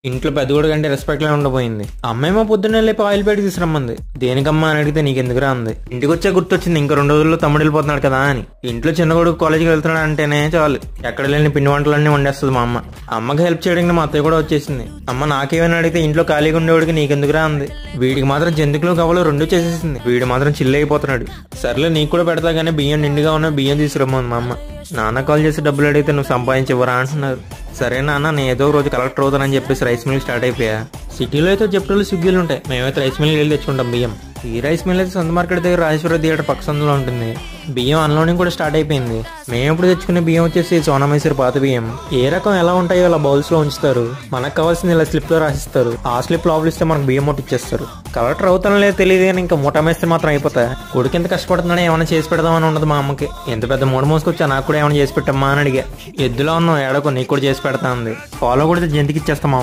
ఇంట్లో పెద్దగోడు కంటే రెస్పెక్ట్ లే ఉండబోయింది. అమ్మేమో పొద్దున్నే లేపి ఆయిల్ ప్యాకెట్ తీసుకురమ్మంది. దేనికమ్మా అని అడిగితే నీకెందుకురా అంది. ఇంటికి వచ్చే గుర్తొచ్చింది ఇంకా 2 రోజుల్లో తమ్ముడు వెళ్ళిపోతున్నాడు కదా అని. ఇంట్లో చిన్న కొడుకు కాలేజీకి వెళ్తున్నాడు అంటేనే చాలు ఎక్కడ లేని పిండి వంటలన్నీ వండేస్తుంది మా అమ్మ. అమ్మకి హెల్ప్ చేయడానికి మా అత్తయ్య కూడా వచ్చేసింది. అమ్మ నాకేమైనా అడిగితే ఇంట్లో ఖాళీగా ఉండేవాడికి నీకెందుకురా అంది. వీడికి మాత్రం జంతికలు కవలు 2 చేసేసింది. వీడు మాత్రం చిల్లు అయిపోతున్నాడు. సర్లే నీకు కూడా పెడతా కానీ బియ్యం నిండుగా ఉన్న బియ్యం తీసుకురమ్మంది మా అమ్మ. నాన్న కాల్ చేసి డబ్బులు అడిగితే నువ్వు సంపాదించవరా అంటున్నారు. సరే నాన్న నేను ఏదో రోజు కలెక్టర్ అవుతానని చెప్పేసి రైస్ మిల్ స్టార్ట్ అయిపోయా. సిటీలో అయితే జప్టులు స్విగ్గీలు ఉంటాయి, మేమైతే రైస్ మిల్కి వెళ్ళి తెచ్చుకుంటాం బియ్యం. ఈ రైస్ మిల్ అయితే సంత మార్కెట్ దగ్గర రాజేశ్వర థియేటర్ పక్క సందులో ఉంటుంది. బియ్యం అన్లోడింగ్ కూడా స్టార్ట్ అయిపోయింది. మేము ఇప్పుడు తెచ్చుకునే బియ్యం వచ్చేసి సోనామైసూర్ పాత బియ్యం. ఏ రకం ఎలా ఉంటాయో అలా బౌల్స్ లో ఉంచుతారు. మనకు కావాల్సింది ఇలా స్లిప్ లో రాసిస్తారు. ఆ స్లిప్ లోపల ఇస్తే మనకు బియ్యం ముట్టిచ్చేస్తారు. కలెక్టర్ అవుతానో లేదో తెలియదు కానీ ఇంకా మూటమేస్తే మాత్రం అయిపోతాయి. కొడుకు ఎంత కష్టపడుతున్నాడో ఏమైనా చేసి పెడదామని ఉండదు మా అమ్మకి. ఎంత పెద్ద మూడ మోసుకొచ్చా నాకు కూడా ఏమైనా చేసి పెట్టమ్మా అని అడిగా. ఎద్దులో ఉన్నావు ఏడకు నీకు కూడా చేసి పెడతా ఉంది. ఫాలో కూడా జంతికి ఇచ్చేస్తామా.